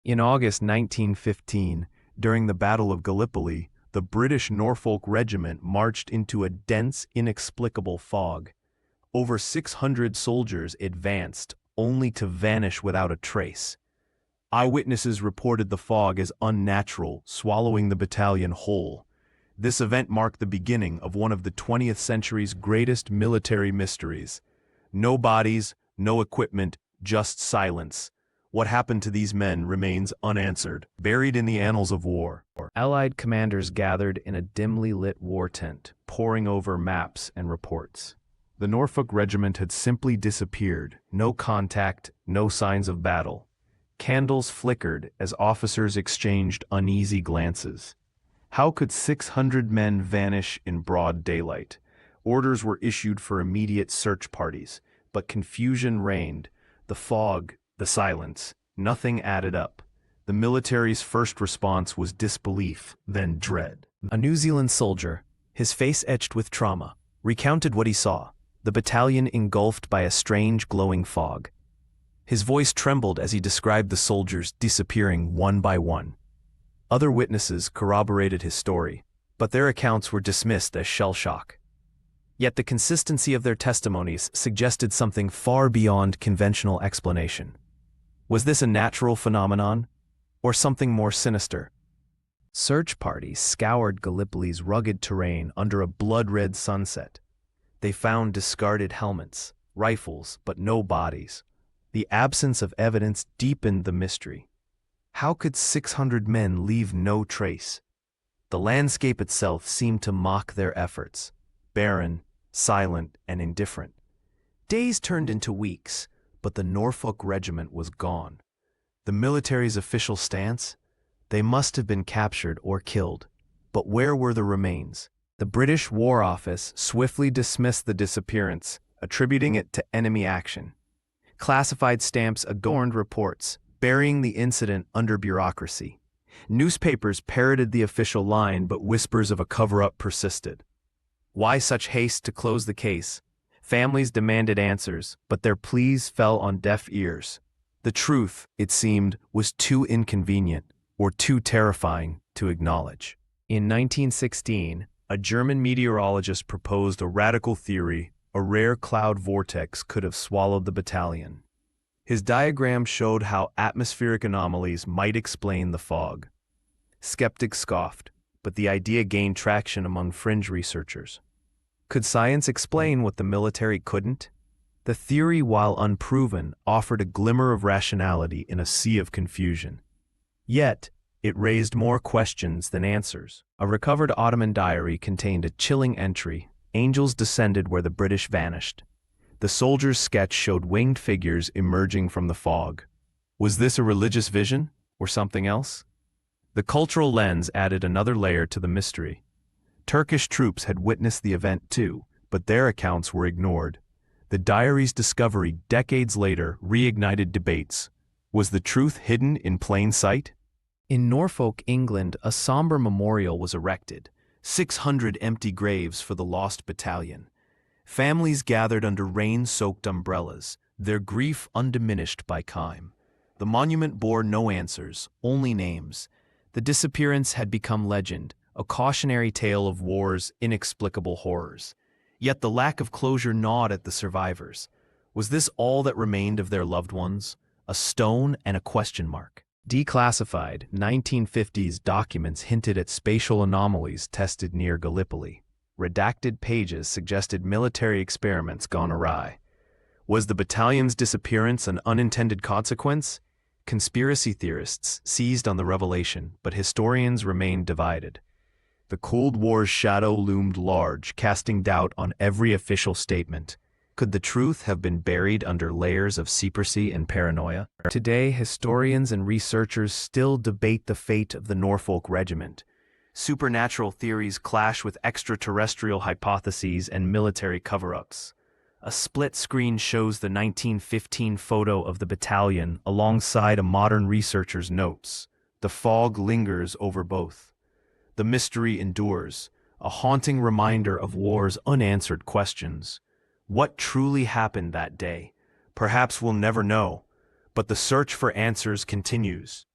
In August 1915, during the Battle of Gallipoli, the British Norfolk Regiment marched into a dense, inexplicable fog. Over 600 soldiers advanced, only to vanish without a trace. Eyewitnesses reported the fog as unnatural, swallowing the battalion whole. This event marked the beginning of one of the 20th century's greatest military mysteries. No bodies, no equipment, just silence. What happened to these men remains unanswered, buried in the annals of war. Allied commanders gathered in a dimly lit war tent, poring over maps and reports. The Norfolk Regiment had simply disappeared, no contact, no signs of battle. Candles flickered as officers exchanged uneasy glances. How could 600 men vanish in broad daylight? Orders were issued for immediate search parties, but confusion reigned. The fog, the silence, nothing added up. The military's first response was disbelief, then dread. A New Zealand soldier, his face etched with trauma, recounted what he saw, the battalion engulfed by a strange glowing fog. His voice trembled as he described the soldiers disappearing one by one. Other witnesses corroborated his story, but their accounts were dismissed as shell shock. Yet the consistency of their testimonies suggested something far beyond conventional explanation. Was this a natural phenomenon, or something more sinister? Search parties scoured Gallipoli's rugged terrain under a blood-red sunset. They found discarded helmets, rifles, but no bodies. The absence of evidence deepened the mystery. How could 600 men leave no trace? The landscape itself seemed to mock their efforts, barren, silent, and indifferent. Days turned into weeks, but the Norfolk Regiment was gone. The military's official stance? They must have been captured or killed. But where were the remains? The British War Office swiftly dismissed the disappearance, attributing it to enemy action. Classified stamps adorned reports, burying the incident under bureaucracy. Newspapers parroted the official line, but whispers of a cover-up persisted. Why such haste to close the case? Families demanded answers, but their pleas fell on deaf ears. The truth, it seemed, was too inconvenient, or too terrifying, to acknowledge. In 1916, a German meteorologist proposed a radical theory: a rare cloud vortex could have swallowed the battalion. His diagram showed how atmospheric anomalies might explain the fog. Skeptics scoffed, but the idea gained traction among fringe researchers. Could science explain what the military couldn't? The theory, while unproven, offered a glimmer of rationality in a sea of confusion. Yet, it raised more questions than answers. A recovered Ottoman diary contained a chilling entry: angels descended where the British vanished. The soldier's sketch showed winged figures emerging from the fog. Was this a religious vision, or something else? The cultural lens added another layer to the mystery. Turkish troops had witnessed the event too, but their accounts were ignored. The diary's discovery decades later reignited debates. Was the truth hidden in plain sight? In Norfolk, England, a somber memorial was erected. 600 empty graves for the lost battalion. Families gathered under rain-soaked umbrellas, their grief undiminished by time. The monument bore no answers, only names. The disappearance had become legend, a cautionary tale of war's inexplicable horrors. Yet the lack of closure gnawed at the survivors. Was this all that remained of their loved ones? A stone and a question mark. Declassified 1950s documents hinted at spatial anomalies tested near Gallipoli. Redacted pages suggested military experiments gone awry. Was the battalion's disappearance an unintended consequence? Conspiracy theorists seized on the revelation, but historians remained divided. The Cold War's shadow loomed large, casting doubt on every official statement. Could the truth have been buried under layers of secrecy and paranoia? Today, historians and researchers still debate the fate of the Norfolk Regiment. Supernatural theories clash with extraterrestrial hypotheses and military cover-ups. A split screen shows the 1915 photo of the battalion alongside a modern researcher's notes. The fog lingers over both. The mystery endures, a haunting reminder of war's unanswered questions. What truly happened that day? Perhaps we'll never know, but the search for answers continues.